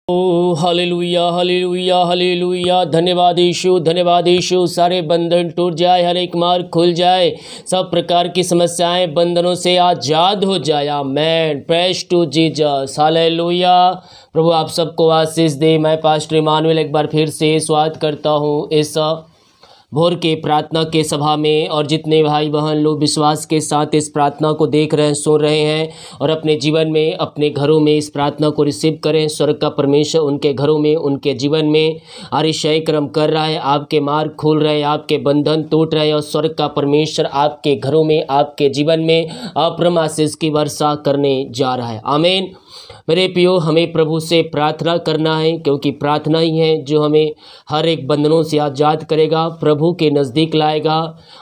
ओ hallelujah hallelujah hallelujah. धन्यवाद यीशु। सारे बंधन टूट जाए, हर एक मार्ग खुल जाए, सब प्रकार की समस्याएं बंधनों से आज़ाद हो जाए। Amen. Praise to Jesus. Hallelujah. प्रभु आप सबको आशीष दे। मैं पास्टर इमानुएल एक बार फिर से स्वागत करता हूँ इस भोर के प्रार्थना के सभा में। और जितने भाई बहन लोग विश्वास के साथ इस प्रार्थना को देख रहे हैं, सुन रहे हैं और अपने जीवन में, अपने घरों में इस प्रार्थना को रिसीव करें। स्वर्ग का परमेश्वर उनके घरों में, उनके जीवन में अतिशय कर्म कर रहा है। आपके मार्ग खुल रहे हैं, आपके बंधन टूट रहे हैं और स्वर्ग का परमेश्वर आपके घरों में, आपके जीवन में अप्रम आशीष की वर्षा करने जा रहा है। आमीन। मेरे प्रियो, हमें प्रभु से प्रार्थना करना है, क्योंकि प्रार्थना ही है जो हमें हर एक बंधनों से आज़ाद करेगा, प्रभु के नज़दीक लाएगा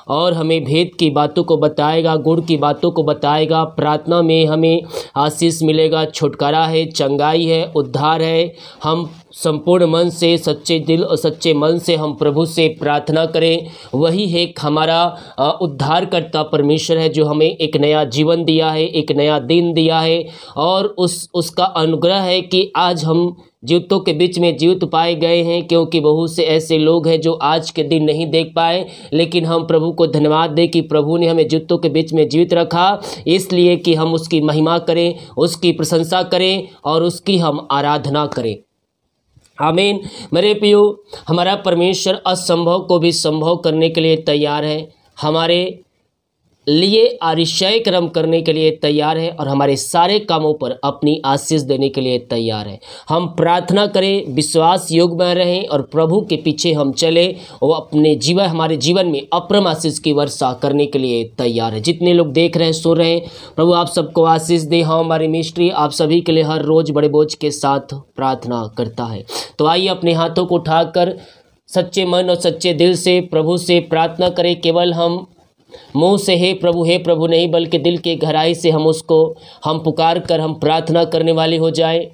और हमें भेद की बातों को बताएगा, गुण की बातों को बताएगा। प्रार्थना में हमें आशीष मिलेगा, छुटकारा है, चंगाई है, उद्धार है। हम संपूर्ण मन से, सच्चे दिल और सच्चे मन से हम प्रभु से प्रार्थना करें। वही है हमारा उद्धारकर्ता परमेश्वर है, जो हमें एक नया जीवन दिया है, एक नया दिन दिया है और उसका अनुग्रह है कि आज हम जीवितों के बीच में जीवित पाए गए हैं। क्योंकि बहुत से ऐसे लोग हैं जो आज के दिन नहीं देख पाए, लेकिन हम प्रभु को धन्यवाद दें कि प्रभु ने हमें जीवितों के बीच में जीवित रखा, इसलिए कि हम उसकी महिमा करें, उसकी प्रशंसा करें और उसकी हम आराधना करें। आमीन। मेरे प्रियो, हमारा परमेश्वर असंभव को भी संभव करने के लिए तैयार है, हमारे लिए अतिशय कर्म करने के लिए तैयार है और हमारे सारे कामों पर अपनी आशीष देने के लिए तैयार है। हम प्रार्थना करें, विश्वास योग में रहें और प्रभु के पीछे हम चले। वो अपने जीवन, हमारे जीवन में अप्रम आशीष की वर्षा करने के लिए तैयार है। जितने लोग देख रहे हैं, सुन रहे हैं, प्रभु आप सबको आशीष दे। हाँ, हमारी मिनिस्ट्री आप सभी के लिए हर रोज़ बड़े बोझ के साथ प्रार्थना करता है। तो आइए अपने हाथों को उठाकर सच्चे मन और सच्चे दिल से प्रभु से प्रार्थना करें। केवल हम मुंह से हे प्रभु नहीं, बल्कि दिल के गहराई से हम पुकार कर हम प्रार्थना करने वाले हो जाए।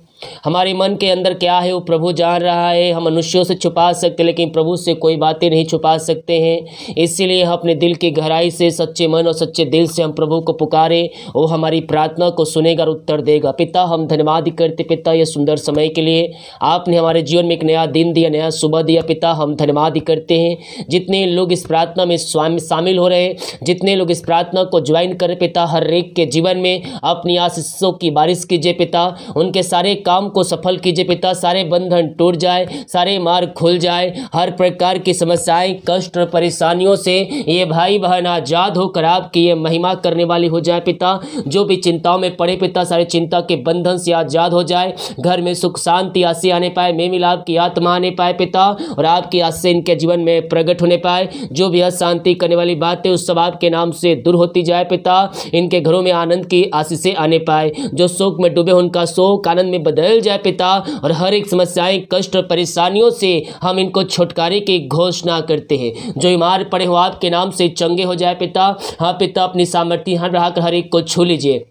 हमारे मन के अंदर क्या है वो प्रभु जान रहा है। हम मनुष्यों से छुपा सकते, लेकिन प्रभु से कोई बातें नहीं छुपा सकते हैं। इसीलिए हम अपने दिल की गहराई से, सच्चे मन और सच्चे दिल से हम प्रभु को पुकारें। वो हमारी प्रार्थना को सुनेगा और उत्तर देगा। पिता, हम धन्यवाद करते पिता ये सुंदर समय के लिए। आपने हमारे जीवन में एक नया दिन दिया, नया सुबह दिया। पिता, हम धन्यवाद करते हैं। जितने लोग इस प्रार्थना में शामिल हो रहे हैं, जितने लोग इस प्रार्थना को ज्वाइन करें, पिता हर एक के जीवन में अपनी आशीषों की बारिश कीजिए। पिता, उनके सारे काम को सफल कीजिए। पिता, सारे बंधन टूट जाए, सारे मार्ग खुल जाए, हर प्रकार की समस्याएं, कष्ट और परेशानियों से ये भाई बहन आजाद होकर आपकी ये महिमा करने वाली हो जाए। पिता, जो भी चिंताओं में पड़े, पिता सारे चिंता के बंधन से आजाद हो जाए। घर में सुख शांति आशी आने पाए, मेल आपकी आत्मा आने पाए पिता, और आपकी आशीष इनके जीवन में प्रकट होने पाए। जो भी अशांति करने वाली बातें उस सब आपके नाम से दूर होती जाए। पिता, इनके घरों में आनंद की आशीषें आने पाए। जो शोक में डूबे, उनका शोक आनंद में बदल जाए पिता, और हर एक समस्याएं, कष्ट और परेशानियों से हम इनको छुटकारे की घोषणा करते हैं। जो बीमार पड़े हो, आपके नाम से चंगे हो जाए पिता। हाँ पिता, अपनी सामर्थ्य हाथ बढ़ाकर हर एक को छू लीजिए।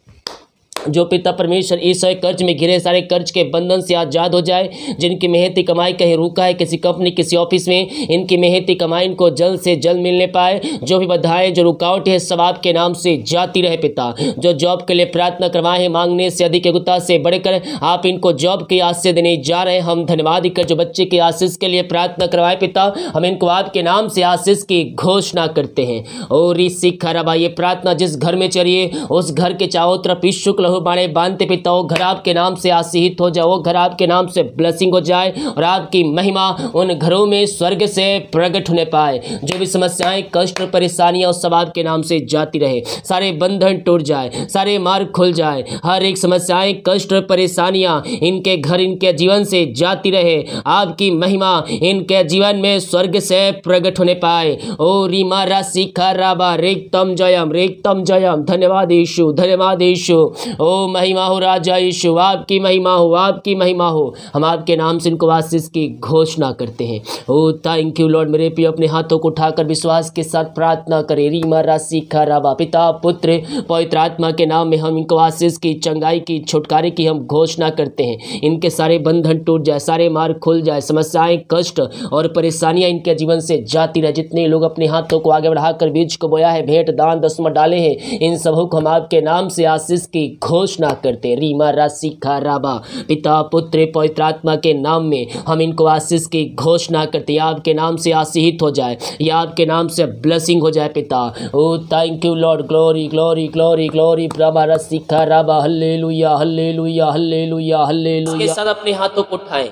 जो पिता परमेश्वर इस कर्ज में घिरे, सारे कर्ज के बंधन से आजाद हो जाए। जिनकी मेहनती कमाई कहीं रुका है, किसी कंपनी, किसी ऑफिस में, इनकी मेहनती कमाई इनको जल्द से जल्द मिलने पाए। जो भी बाधाएं, जो रुकावट है, सब आपके नाम से जाती रहे पिता। जो जॉब के लिए प्रार्थना करवाए हैं, मांगने से अधिक योग्यता से बढ़कर आप इनको जॉब की आशीष देने जा रहे हैं। हम धन्यवाद कर जो बच्चे की आशीष के लिए प्रार्थना करवाए पिता, हम इनको आपके नाम से आशीष की घोषणा करते हैं। और ऋषि खराबा, ये प्रार्थना जिस घर में चलिए, उस घर के चारों तरफ शुक्ल बाड़े बांधते पिता, वो घर आपके नाम से आशीषित हो जाए, वो घर आपके नाम से ब्लेसिंग हो जाए और आपकी महिमा उन घरों में स्वर्ग से प्रकट होने पाए। जो भी समस्याएं, कष्ट और परेशानियां, उस सब आपके नाम से जाती रहे। सारे बंधन टूट जाए, सारे मार्ग खुल जाए, हर एक समस्याएं, कष्ट और परेशानियां इनके घर, इनके जीवन से जाती रहे। आपकी महिमा इनके जीवन में स्वर्ग से प्रकट होने पाए। ओ रीमा राशि खराबा रेक्तम जयम। धन्यवाद यीशु, धन्यवाद यीशु। ओ महिमा हो राजा यीशु, आपकी महिमा हो, आपकी महिमा हो। हम आपके नाम से इनको आशीष की घोषणा करते हैं। Oh thank you Lord. मेरे प्रिय, अपने हाथों को उठाकर विश्वास के साथ प्रार्थना करें। रीमा राशि खराबा, पिता पुत्र पवित्र आत्मा के नाम में हम इनको आशीष की, चंगाई की, छुटकारे की हम घोषणा करते हैं। इनके सारे बंधन टूट जाए, सारे मार्ग खुल जाए, समस्याएं, कष्ट और परेशानियां इनके जीवन से जाती रहे। जितने लोग अपने हाथों को आगे बढ़ाकर बीज को बोया है, भेंट दान दसवां डाले हैं, इन सबों को हम आपके नाम से आशीष की घोषणा करते हैं। रीमा राशि खाराबा, पिता पुत्र पवित्र आत्मा के नाम में हम इनको आशीष की घोषणा करते हैं। आपके नाम से आशीषित हो जाए, या आपके नाम से ब्लेसिंग हो जाए पिता। Oh thank you Lord, glory glory glory glory. रीमा राशि खाराबा, हल्लेलुया हल्लेलुया हल्लेलुया हल्लेलुया। इसके साथ अपने हाथों को उठाएं।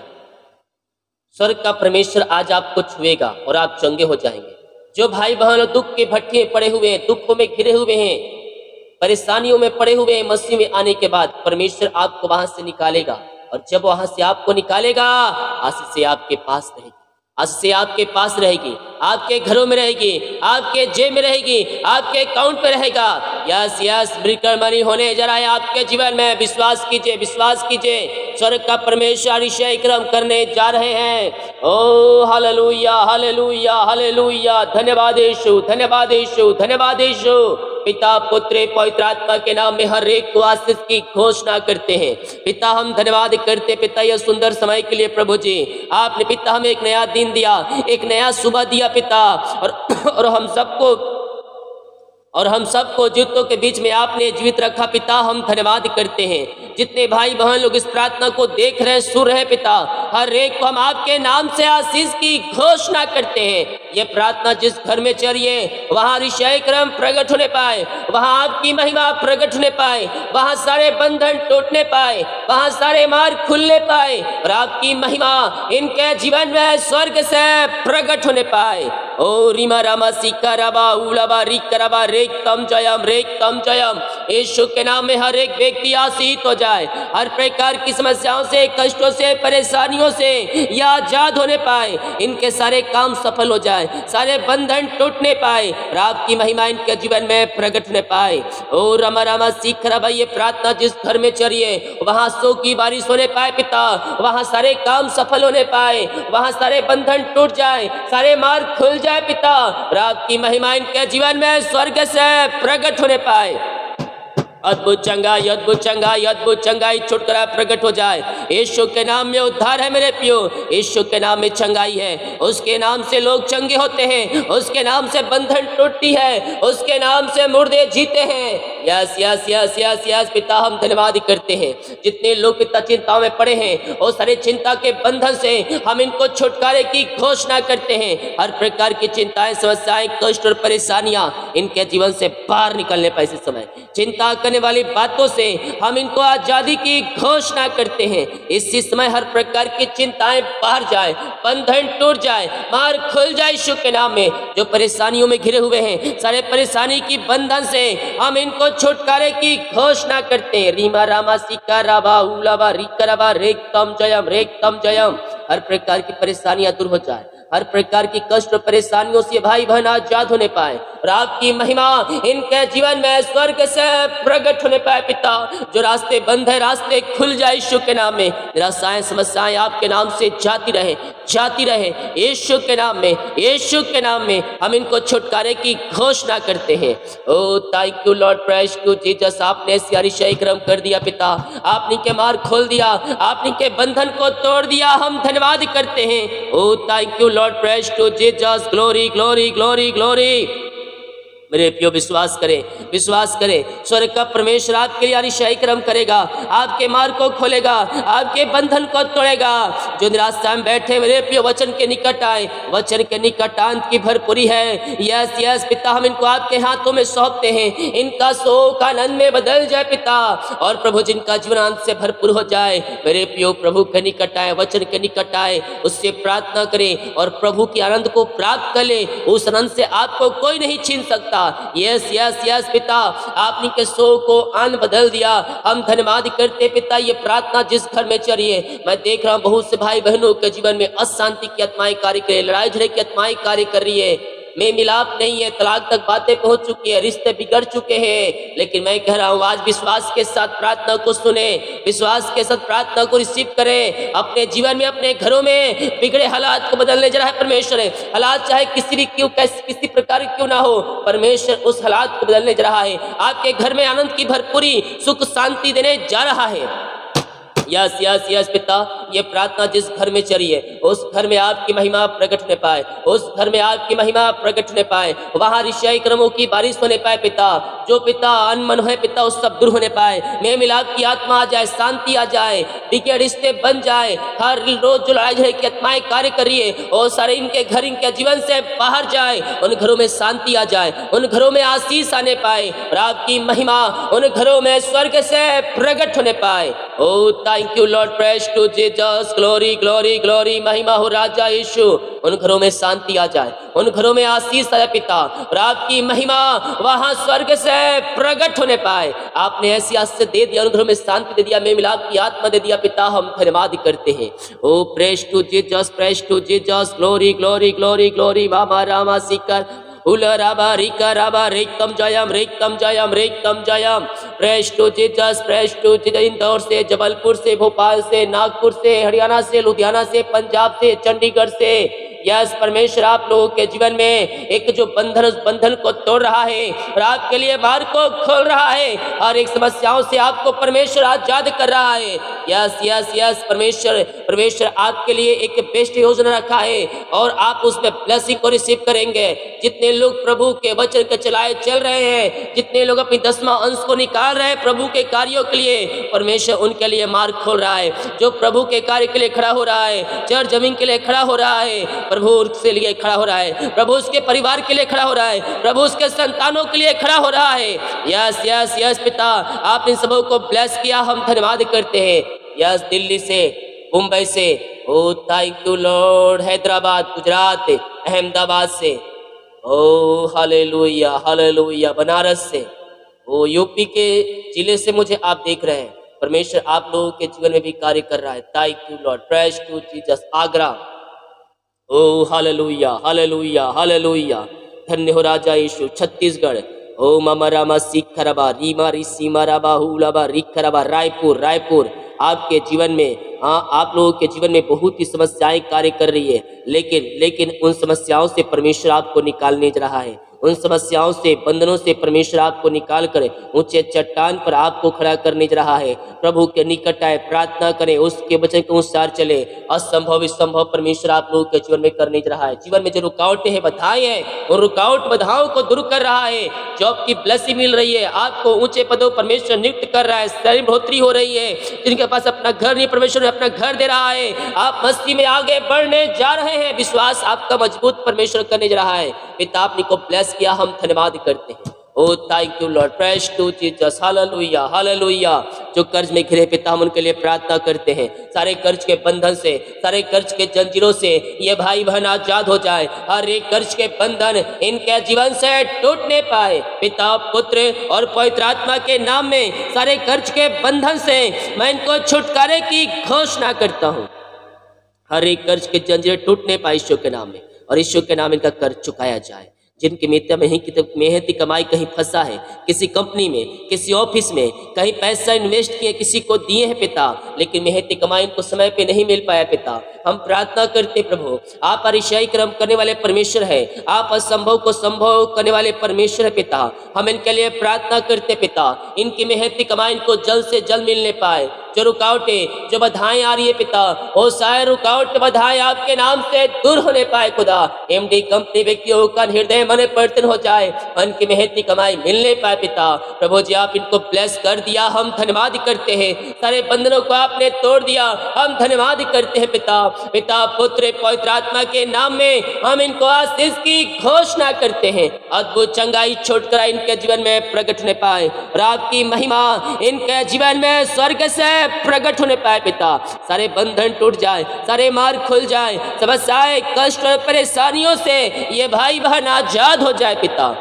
स्वर्ग का परमेश्वर आज आपको छुएगा और आप चंगे हो जाएंगे। जो भाई बहन दुख के भट्ठे में पड़े हुए हैं, दुखों में घिरे हुए हैं, परेशानियों में पड़े हुए हैं, मसीह में आने के बाद परमेश्वर आपको वहां से निकालेगा। और जब वहां से आपको निकालेगा, आशीष से आपके पास रहेगी, आशीष से आपके पास रहेगी, आपके घरों में रहेगी, आपके जेब में रहेगी, आपके अकाउंट में रहेगा। यस यस, ब्रिकर मनी होने जा रहा है आपके जीवन में। विश्वास कीजिए, विश्वास कीजिए। स्वर्ग का परमेश्वर अतिशय क्रम करने जा रहे हैं। ओ हालेलुया हालेलुया हालेलुया। धन्यवाद यीशु, धन्यवाद यीशु, धन्यवाद यीशु। पिता पुत्र पवित्र आत्मा के नाम में हर एक को आशीष की घोषणा करते हैं। पिता हम धन्यवाद करते पिता यह सुंदर समय के लिए। प्रभु जी आपने पिता हमें एक नया दिन दिया, एक नया सुबह दिया पिता, और हम सबको जीवितों के बीच में आपने जीवित रखा पिता। हम धन्यवाद करते हैं। जितने भाई बहन लोग इस प्रार्थना को देख रहे हैं, सुन रहे हैं पिता, हर एक को हम आपके नाम से आशीष की घोषणा करते हैं। ये प्रार्थना जिस घर में चलिए वहां ऋषय क्रम प्रकट होने पाए, वहां आपकी महिमा प्रकट होने पाए, वहां सारे बंधन टूटने पाए, वहां सारे मार्ग खुलने पाए, और आपकी महिमा इनके जीवन में स्वर्ग से प्रकट होने पाए। ओ रीमा रामा सिक्का रबा उलाबा रिक रबा रेक तम जयम। यीशु के नाम में हर एक व्यक्ति आशीष हो जाए, हर प्रकार की समस्याओं से, कष्टों से, परेशानियों से या आजाद होने पाए, इनके सारे काम सफल हो जाए, सारे बंधन टूटने पाए, और आपकी महिमा इनके जीवन में प्रकट होने पाए। ओ रमा रामा सीख रहा भाई, ये प्रार्थना जिस घर में चलिए वहां सो की बारिश होने पाए पिता, वहां सारे काम सफल होने पाए, वहां सारे बंधन टूट जाए, सारे मार्ग खुल जाए पिता, और आपकी महिमा इनके जीवन में स्वर्ग से प्रकट होने पाए। अद्भुत चंगाई, अद्भुत चंगाई, अद्भुत चंगाई छुटकारा प्रकट हो जाए। यीशु के नाम में उद्धार है मेरे प्रियो, यीशु के नाम में चंगाई है। उसके नाम से लोग चंगे होते हैं, उसके नाम से बंधन टूटती है, उसके नाम से मुर्दे जीते हैं। Yes yes yes yes yes पिता हम धन्यवाद करते हैं। जितने लोग पिता चिंताओं में पड़े हैं, और सारे चिंता के बंधन से हम इनको छुटकारे की घोषणा करते हैं। हर प्रकार की चिंताएं, समस्याएं, कष्ट और परेशानियां इनके जीवन से बाहर निकलने पाए। इस समय चिंता करने वाली बातों से हम इनको आजादी की घोषणा करते हैं। इसी समय हर प्रकार की चिंताएं बाहर जाए, बंधन टूट जाए, मार्ग खुल जाए यीशु के नाम में। जो परेशानियों में घिरे हुए हैं, सारे परेशानी की बंधन से हम इनको छुटकारे की घोषणा करते हैं। रीमा रामा सिक्का राबा उलाबा रिकराबा रेक तम जयम। हर प्रकार की परेशानियां दूर हो जाए, हर प्रकार की कष्ट और परेशानियों से भाई बहन आजाद होने पाए, और आपकी महिमा इनके जीवन में स्वर्ग से प्रकट होने पाए पिता। जो रास्ते बंद है, रास्ते खुल जाए यीशु के नाम में। निराशाएं, समस्याएं आपके नाम से जाती रहे यीशु के नाम में, यीशु के नाम में हम इनको छुटकारे की घोषणा करते हैं। Oh thank you Lord, praise to Jesus. आपने अतिशय क्रम कर दिया पिता, आपने के मार्ग खोल दिया, आपने के बंधन को तोड़ दिया। हम धन्यवाद करते हैं। Oh thank you Lord, praise to Jesus. Glory glory glory glory. मेरे प्रियो विश्वास करें, स्वर्ग का परमेश्वर आपके लिए अतिशय क्रम करेगा, आपके मार्ग को खोलेगा, आपके बंधन को तोड़ेगा। जो निराशा में बैठे मेरे प्रियो वचन के निकट आए, वचन के निकट अंत की भरपूरी है। यस यस पिता हम इनको आपके हाथों में सौंपते हैं। इनका शोक आनंद में बदल जाए पिता, और प्रभु जिनका जीवन अंत से भरपूर हो जाए। मेरे प्रियो प्रभु के निकट आए, वचन के निकट आए, उससे प्रार्थना करें और प्रभु के आनंद को प्राप्त कर ले। उस आनंद से आपको कोई नहीं छीन सकता। यस यस यस पिता आपने के सो को आन बदल दिया। हम धन्यवाद करते पिता। ये प्रार्थना जिस घर में चलिए, मैं देख रहा हूँ बहुत से भाई बहनों के जीवन में अशांति की आत्माएं कार्य कर रही है, लड़ाई झगड़े की आत्माएं कार्य कर रही है, में मिलाप नहीं है, तलाक तक बातें पहुंच चुकी है, रिश्ते बिगड़ चुके हैं। लेकिन मैं कह रहा हूं आज विश्वास के साथ प्रार्थना को सुने, विश्वास के साथ प्रार्थना को रिसीव करें। अपने जीवन में, अपने घरों में बिगड़े हालात को बदलने जा रहा है परमेश्वर। हालात चाहे किसी प्रकार क्यों ना हो, परमेश्वर उस हालात को बदलने जा रहा है। आपके घर में आनंद की भरपूरी, सुख शांति देने जा रहा है। यस यस यस पिता ये प्रार्थना जिस घर में चली है उस घर में आपकी महिमा प्रकट होने पाए, उस घर में आपकी महिमा प्रकट होने पाए, वहाँ ऋषि क्रमों की बारिश होने पाए पिता। जो पिता अनमन है पिता उस सब दूर होने पाए, मेल मिलाप की आत्मा आ जाए, शांति आ जाए, बिगड़े रिश्ते बन जाए। हर रोज जो लड़ाई झगड़े की आत्माएं कार्य कर रही है और सारे इनके घर इनके जीवन से बाहर जाए, उन घरों में शांति आ जाए, उन घरों में आशीष आने पाए और आपकी महिमा उन घरों में स्वर्ग से प्रकट होने पाए। Oh thank you Lord, praise to Jesus, glory glory glory, महिमा हो राजा यीशु। उन घरों में शांति आ जाए, उन घरों में आशीष आ जाए पिता और आपकी महिमा वहां स्वर्ग से प्रकट होने पाए। आपने ऐसी आशीष दे दिया, उन घरों में शांति दे दिया, मेल मिलाप की आत्मा दे दिया पिता। हम धन्यवाद करते हैं। Oh praise to Jesus, praise to Jesus, glory glory glory glory, मामा रामा सीकर उलराबा रिकराबा रेक्तम जयम रेक्तम जयम रेक्तम जयम। Praise to Jesus, praise to Jesus. Indore से, जबलपुर से, भोपाल से, नागपुर से, हरियाणा से, लुधियाना से, पंजाब से, चंडीगढ़ से, यस परमेश्वर आप लोगों के जीवन में एक जो बंधन उस बंधन को तोड़ रहा है और आपके लिए मार्ग को खोल रहा है। हर एक समस्याओं से आपको परमेश्वर आजाद कर रहा है। यस यस यस परमेश्वर आपके लिए एक बेस्ट योजना रखा है और आप उसमें ब्लेसिंग को रिसीव करेंगे। जितने लोग प्रभु के वचन के चलाए चल रहे हैं, जितने लोग अपनी 10वां अंश को निकाल रहे हैं प्रभु के कार्यों के लिए, परमेश्वर उनके लिए मार्ग खोल रहा है। जो प्रभु के कार्य के लिए खड़ा हो रहा है, चर जमीन के लिए खड़ा हो रहा है, प्रभु उसके लिए खड़ा हो रहा है, प्रभु उसके परिवार के लिए खड़ा हो रहा है, प्रभु उसके संतानों के लिए खड़ा हो रहा है। यस यस यस पिता, आप इन सबों को ब्लेस किया, हम धन्यवाद करते हैं। यस दिल्ली से, मुंबई से, oh thank you Lord, Hyderabad, Gujarat, Ahmedabad से, ओ हालेलुया हालेलुया, बनारस से, ओ यूपी के जिले से मुझे आप देख रहे हैं। परमेश्वर आप लोगों के जीवन में भी कार्य कर रहा है। Thank you Lord, praise to Jesus. Agra, oh hallelujah hallelujah hallelujah, धन्य हो राजा यीशु। छत्तीसगढ़, ओ मामा रामा सीख खराबा रीमा री सीमा राबा हुलाबा रिख खराबा। रायपुर आपके जीवन में, हाँ आप लोगों के जीवन में बहुत ही समस्याएं कार्य कर रही है, लेकिन उन समस्याओं से परमेश्वर आपको निकालने जा रहा है। उन समस्याओं से, बंधनों से परमेश्वर आपको निकाल कर ऊंचे चट्टान पर आपको खड़ा करने जा रहा है। प्रभु के निकट आए, प्रार्थना करें, उसके वचन के अनुसार चले। असंभव संभव परमेश्वर आप लोगों के जीवन में करने जा रहा है। जीवन में जो रुकावटें हैं, बाधाएं हैं, उन रुकावट बाधाओं को दूर कर रहा है। जॉब की ब्लेसिंग मिल रही है, आपको ऊंचे पदों परमेश्वर नियुक्त कर रहा है, शरीर बढ़ोतरी हो रही है। जिनके पास अपना घर नहीं, परमेश्वर अपना घर दे रहा है। आप मस्ती में आगे बढ़ने जा रहे हैं, विश्वास आपका मजबूत परमेश्वर करने जा रहा है। पिता आपने को ब्लेस किया, हम धन्यवाद करते हैं। Oh thank you Lord, praise to Jesus, hallelujah hallelujah. जो कर्ज में घिरे पिता, हम उनके लिए प्रार्थना करते हैं। सारे कर्ज के बंधन से, सारे कर्ज के जंजीरों से ये भाई बहन आजाद हो जाए। हर एक कर्ज के बंधन इनके जीवन से टूटने पाए। पिता, पुत्र और पवित्र आत्मा के नाम में सारे कर्ज के बंधन से मैं इनको छुटकारे की घोषणा करता हूँ। हर एक कर्ज के जंजीर टूटने पाए ईश्वर के नाम में, और ईश्वर के नाम इनका कर्ज चुकाया जाए। जिनकी मेहनती कमाई कहीं फंसा है, किसी कंपनी में, किसी ऑफिस में, कहीं पैसा इन्वेस्ट किए, किसी को दिए हैं पिता, लेकिन मेहनती कमाई इनको समय पे नहीं मिल पाया पिता। हम प्रार्थना करते प्रभु, आप अतिशय कर्म करने वाले परमेश्वर है, आप असंभव को संभव करने वाले परमेश्वर है पिता। हम इनके लिए प्रार्थना करते पिता, इनकी मेहनती कमाई इनको जल्द से जल्द मिलने पाए। जो रुकावटें, जो बाधाएं आ रही है पिता, वो सारे रुकावट बाधाएं आपके नाम से दूर होने पाए खुदा। एमडी कंपनी व्यक्तियों का हृदय मन परिवर्तन हो जाए, उनकी मेहनती कमाई मिलने पाए पिता। प्रभु जी आप इनको ब्लेस कर दिया, हम धन्यवाद करते हैं। सारे बंधनों को आपने तोड़ दिया, हम धन्यवाद करते हैं पिता। पिता, पुत्र, पवित्र आत्मा के नाम में हम इनको आशीष की घोषणा करते हैं। अद्भुत चंगाई छोड़कर इनके जीवन में प्रकट होने पाए और आपकी महिमा इनके जीवन में स्वर्ग से प्रकट होने पाए पिता। सारे बंधन टूट जाए, सारे मार्ग खुल जाए, समस्याएं, कष्ट और परेशानियों से ये भाई बहन आजाद हो जाए पिता।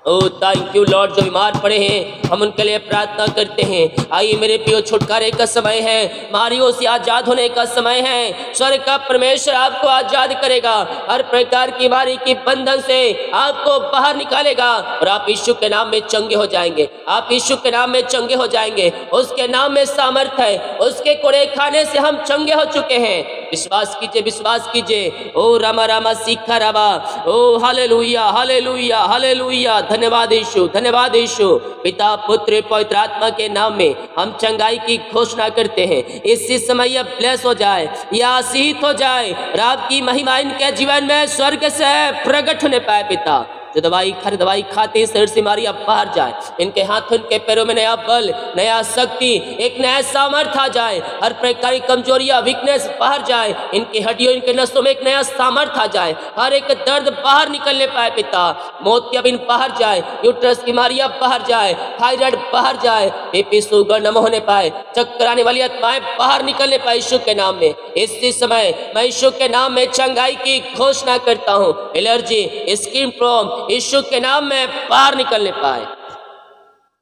ओ थैंक यू लॉर्ड, जो बीमार पड़े हैं हम उनके लिए प्रार्थना करते हैं। आइए मेरे प्रियो, छुटकारे का समय है, मारियों से आजाद होने का समय है। स्वर्ग का परमेश्वर आपको आजाद करेगा, हर प्रकार की बीमारी की बंधन से आपको बाहर निकालेगा और आप यीशु के नाम में चंगे हो जाएंगे। आप यीशु के नाम में चंगे हो जाएंगे। उसके नाम में सामर्थ है, उसके कोड़े खाने से हम चंगे हो चुके हैं। विश्वास कीजिए, विश्वास कीजिए। ओ रामा रामा सीखा रामा, ओ हालेलुया हालेलुया हालेलुया। धन्यवाद यीशु, धन्यवाद यीशु। पिता पुत्र पवित्र आत्मा के नाम में हम चंगाई की घोषणा करते हैं। इसी समय यह ब्लेस हो जाए, यह आशीष हो जाए, और आपकी महिमा इनके जीवन में स्वर्ग से प्रकट होने पाए। पिता जो दवाई खाते शरीर से बीमारियां बाहर जाए, इनके हाथों इनके पैरों में नया बल, नया शक्ति, एक नया सामर्थ्य आ जाए। हर प्रकार की कमजोरियां, वीकनेस बाहर जाए, इनकी हड्डियों इनके नसों में एक नया सामर्थ्य आ जाए। हर एक दर्द बाहर निकलने पाए। पिता मोतियाबिंद बाहर जाए, यूट्रस की बीमारियां बाहर जाए, थायराइड बाहर जाए, बीपी शुगर न होने पाए, चक्कर आने वाली आत्माएं बाहर निकलने पाए यीशु के नाम में। इसी समय मैं यीशु के नाम में चंगाई की घोषणा करता हूँ। एलर्जी, स्किन प्रॉब्लम यीशु के नाम में बाहर निकलने पाए।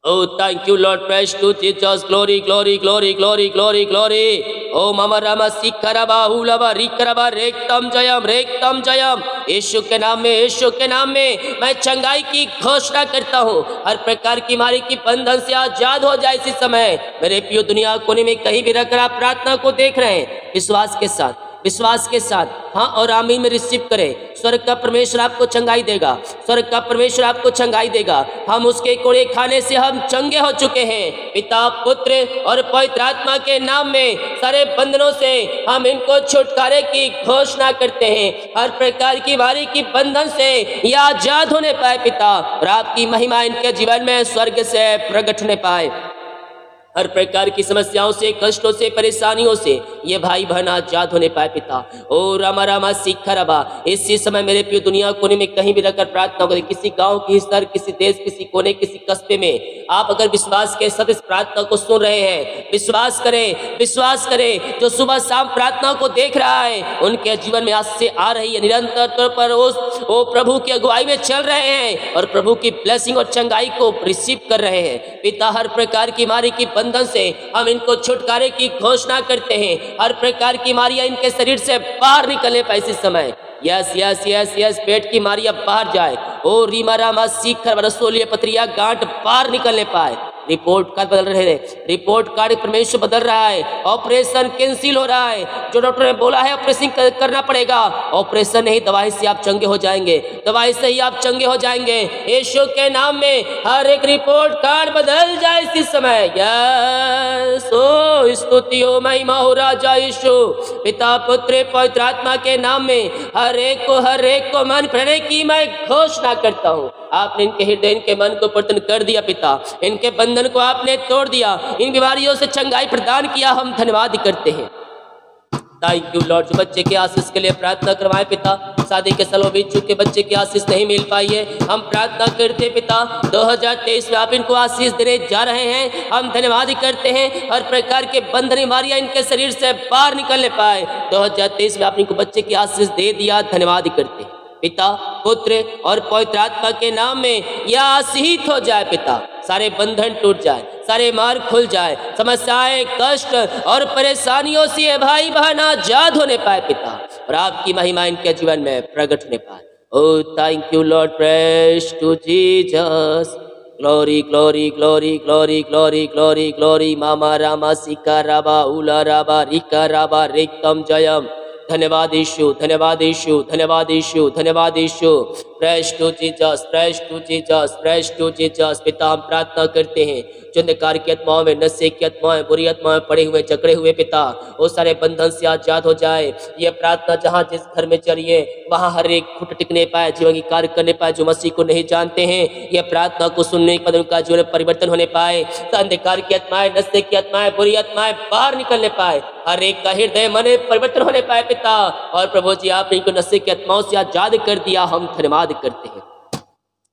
Oh, thank you, Lord. Praise to Jesus. Glory, glory, glory, glory, glory, glory. Oh, Mama Rama Sikaraba Hulaba Rikaraba रेक्तम जयम, रेक्तम जयम। यीशु के नाम में, यीशु के नाम में मैं चंगाई की घोषणा करता हूँ। हर प्रकार की बीमारी की बंधन से आजाद हो जाए इसी समय। मेरे प्रिय दुनिया कोने में कहीं भी रखकर आप प्रार्थना को देख रहे हैं, विश्वास के साथ, विश्वास के साथ हाँ और आमीन में रिसीव करें। स्वर्ग का परमेश्वर आपको चंगाई देगा, स्वर्ग का परमेश्वर आपको चंगाई देगा। हम उसके कोड़े खाने से हम चंगे हो चुके हैं। पिता पुत्र और पवित्र आत्मा के नाम में सारे बंधनों से हम इनको छुटकारे की घोषणा करते हैं। हर प्रकार की बीमारी की बंधन से ये आजाद होने पाए पिता, और आपकी महिमा इनके जीवन में स्वर्ग से प्रकट होने पाए। हर प्रकार की समस्याओं से, कष्टों से, परेशानियों से ये भाई बहन आजाद होने पाए पिता। ओ रामा रामा सीखा रबा। इसी समय मेरे प्रिय दुनिया कोने में कहीं भी रहकर प्रार्थना करें, किसी गांव, किसी शहर, किसी देश, किसी कोने, किसी कस्बे में आप अगर विश्वास के साथ इस प्रार्थना को सुन रहे हैं, विश्वास करें, विश्वास करें। जो सुबह शाम प्रार्थना को देख रहा है उनके जीवन में आज से आ रही है, निरंतर तौर पर वो प्रभु की अगुवाई में चल रहे हैं और प्रभु की ब्लेसिंग और चंगाई को रिसीव कर रहे हैं। पिता हर प्रकार की बीमारी की बंधन से हम इनको छुटकारे की घोषणा करते हैं। हर प्रकार की बीमारियां इनके शरीर से बाहर निकलने पाए इसी समय। यस यस यस यस, पेट की बीमारियां बाहर जाए। ओ रीमा रामा सीखर रसोलिया पथरिया गांठ बाहर निकलने पाए। रिपोर्ट कार्ड बदल रहे हैं, रिपोर्ट कार्ड परमेश्वर बदल रहा है। ऑपरेशन कैंसिल हो रहा है। जो डॉक्टर ने बोला है ऑपरेशन करना पड़ेगा, ऑपरेशन नहीं, दवाई से आप चंगे हो जाएंगे, दवाई से ही आप चंगे हो जाएंगे। यीशु के नाम में हर एक रिपोर्ट कार्ड बदल जाए इसी समय। यस, ओ स्तुति हो, महिमा हो राजा यीशु। पिता पुत्र पवित्र आत्मा के नाम में हर एक को मन भरने की मैं घोषणा करता हूँ। आपने इनके हृदय, इनके मन को परिवर्तन कर दिया पिता, इनके बंधन को आपने तोड़ दिया, इन बीमारियों से चंगाई प्रदान किया। हम धन्यवाद करते हैं। Thank you Lord. जो बच्चे की आशीष के लिए प्रार्थना करवाए पिता, शादी के सालों बीत चुके बच्चे की आशीष नहीं मिल पाई है, हम प्रार्थना करते पिता 2023 में आप इनको आशीष देने जा रहे हैं। हम धन्यवाद करते हैं। हर प्रकार के बंधन बीमारियां इनके शरीर से बाहर निकलने पाए। 2023 में आप इनको बच्चे की आशीष दे दिया, धन्यवाद करते हैं। पिता पुत्र और पवित्र आत्मा के नाम में यह आशीष हो जाए पिता। सारे बंधन टूट जाए, सारे मार्ग खुल जाए, समस्याएं, कष्ट और परेशानियों से भाई बहन आजाद होने पाए पिता, और आपकी महिमा इनके जीवन में प्रकट होने पाए। Oh thank you Lord, praise to Jesus. Glory glory glory glory glory glory glory. मामा रामा सिका राबा उला राबा रिका राबा रिक्तम जयम। धन्यवाद यीशु, धन्यवाद यीशु, धन्यवाद यीशु, धन्यवाद यीशु। Praise to Jesus, praise to Jesus, praise to Jesus. पिता हम प्रार्थना करते हैं जो अंधकार की आत्माओं में, नशे की आत्माएं, बुरी आत्माएं पड़े हुए, जकड़े हुए पिता, वो सारे बंधन से आजाद हो जाए। ये प्रार्थना जहाँ जिस घर में चलिए वहाँ हर एक घुट टिकने पाए, जीवन की कार्य करने पाए। जो मसीह को नहीं जानते हैं ये प्रार्थना को सुनने के बाद उनका जीवन परिवर्तन होने पाए। अंधकार की आत्माएं, नशे की आत्माएं, बुरी आत्माएं बाहर निकलने पाए। हर एक का हृदय मन परिवर्तन होने पाए पिता। और प्रभु जी आपने इनको नशे की आत्माओं से आजाद कर दिया, हम धन्यवाद करते हैं।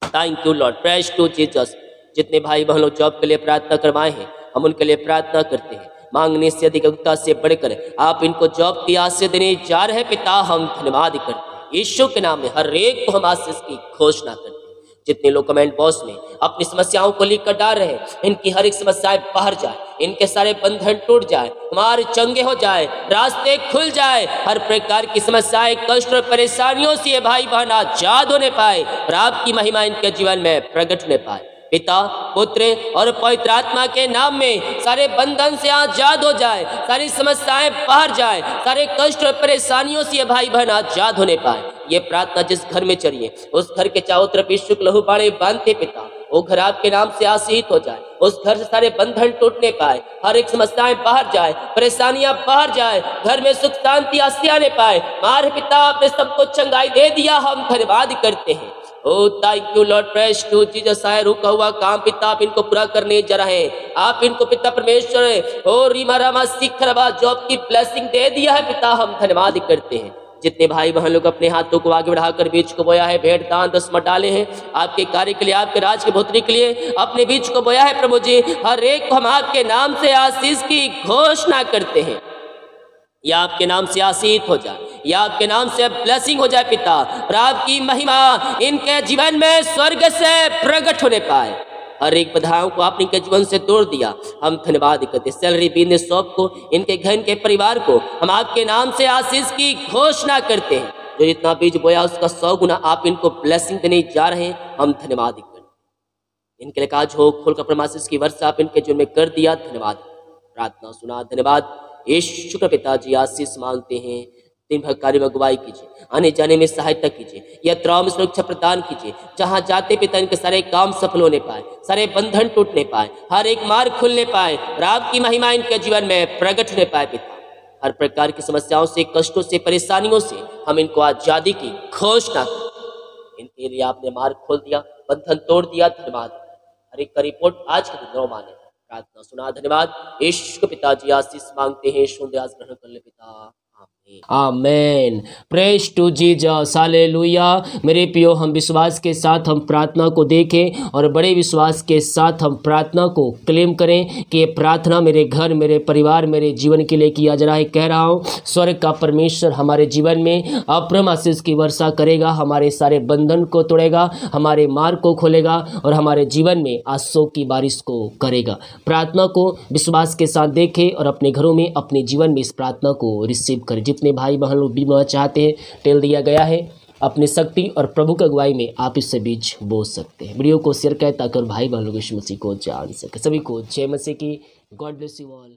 Thank you Lord, praise to Jesus. जितने भाई बहन लोग जॉब के लिए प्रार्थना करवाए हैं हम उनके लिए प्रार्थना करते हैं। मांगने से अधिक अधिकता से बढ़कर आप इनको जॉब की आशीष देने जा रहे पिता, हम धन्यवाद करते हैं। यीशु के नाम में हर एक को हम आशीष की घोषणा करते हैं। जितने लोग कमेंट बॉक्स में अपनी समस्याओं को लिखकर डाल रहे हैं, इनकी हर एक समस्याएं बाहर जाए, इनके सारे बंधन टूट जाए, हमारे चंगे हो जाए, रास्ते खुल जाए। हर प्रकार की समस्याएं, कष्ट और परेशानियों से भाई बहन आजाद होने पाए और आपकी महिमा इनके जीवन में प्रकट होने पाए। पिता, पुत्र और पवित्र आत्मा के नाम में सारे बंधन से आजाद हो जाए, सारी समस्याएं बाहर जाए, सारे कष्ट और परेशानियों से ये भाई बहन आजाद होने पाए। ये प्रार्थना जिस घर में चलिए उस घर के चारों तरफ यीशु के लहू बाड़े बांधते पिता, वो घर आपके नाम से आशीषित हो जाए। उस घर से सारे बंधन टूटने पाए, हर एक समस्याएं बाहर जाए, परेशानियां बाहर जाए, घर में सुख शांति आसी आने पाए। मार पिता, आपने सबको चंगाई दे दिया, हम धन्यवाद करते हैं। Oh thank you Lord, praise to Jesus. आए रुका हुआ काम पिता आप इनको पूरा करने जा रहे हैं। आप इनको पिता परमेश्वर ओ रीमा रामा सिखरबा जॉब की ब्लेसिंग दे दिया है पिता, हम धन्यवाद करते हैं। जितने भाई बहन लोग अपने हाथों को आगे बढ़ाकर बीज को बोया है, भेंट दान दसमत डाले हैं आपके कार्य के लिए, आपके राज के भोतरी के लिए अपने बीज को बोया है प्रभु जी, हर एक को हम आपके नाम से आशीष की घोषणा करते हैं। या आपके नाम से आशीष हो जाए, या आपके नाम से ब्लेसिंग हो जाए पिता, और आपकी महिमा इनके जीवन में स्वर्ग से प्रकट होने पाए। हर एक बाधाओं को आपने इनके जीवन से तोड़ दिया, हम धन्यवाद करते। सैलरी बिजनेस शॉप को, इनके घर के परिवार को हम आपके नाम से आशीष की घोषणा करते हैं। जो जितना बीज बोया उसका 100 गुना आप इनको ब्लेसिंग देने जा रहे हैं, हम धन्यवाद करते। इनके लिए काज हो खोल कर परमाशीष की वर्षा आप इनके जीवन में कर दिया, धन्यवाद। प्रार्थना सुना, धन्यवाद। यीशु के पिताजी आशीष मांगते हैं। दिन भर कार्य में अगुवाई कीजिए, आने जाने में सहायता कीजिए, यात्राओं में सुरक्षा प्रदान कीजिए। जहां जाते पिता इनके सारे काम सफल होने पाए, सारे बंधन टूटने पाए, हर एक मार्ग खुलने पाए और आपकी महिमा इनके जीवन में प्रकट होने पाए पिता। हर प्रकार की समस्याओं से, कष्टों से, परेशानियों से हम इनको आजादी की घोषणा करते। इनके लिए आपने मार्ग खोल दिया, बंधन तोड़ दिया, धन्यवाद। हर एक का रिपोर्ट आज के दिन माने। प्रार्थना सुना, धन्यवाद। यीशु के पिताजी आशीष मांगते हैं, सुन आज ग्रहण कर ले पिता। Amen. Praise to Jesus, hallelujah. मेरे प्रियो, हम विश्वास के साथ हम प्रार्थना को देखें और बड़े विश्वास के साथ हम प्रार्थना को क्लेम करें कि ये प्रार्थना मेरे घर, मेरे परिवार, मेरे जीवन के लिए किया जा रहा है। कह रहा हूँ, स्वर्ग का परमेश्वर हमारे जीवन में अप्रम आशीष की वर्षा करेगा, हमारे सारे बंधन को तोड़ेगा, हमारे मार्ग को खोलेगा और हमारे जीवन में आशीषों की बारिश को करेगा। प्रार्थना को विश्वास के साथ देखें और अपने घरों में, अपने जीवन में इस प्रार्थना को रिसीव करें। जितने भाई बहन लोग बीमा चाहते हैं, टेल दिया गया है। अपनी शक्ति और प्रभु की अगुवाई में आप इससे बीज बो सकते हैं। वीडियो को शेयर करें ताकि भाई बहन लोग यीशु मसीह को जान सके। सभी को जय मसीह की। God bless you all.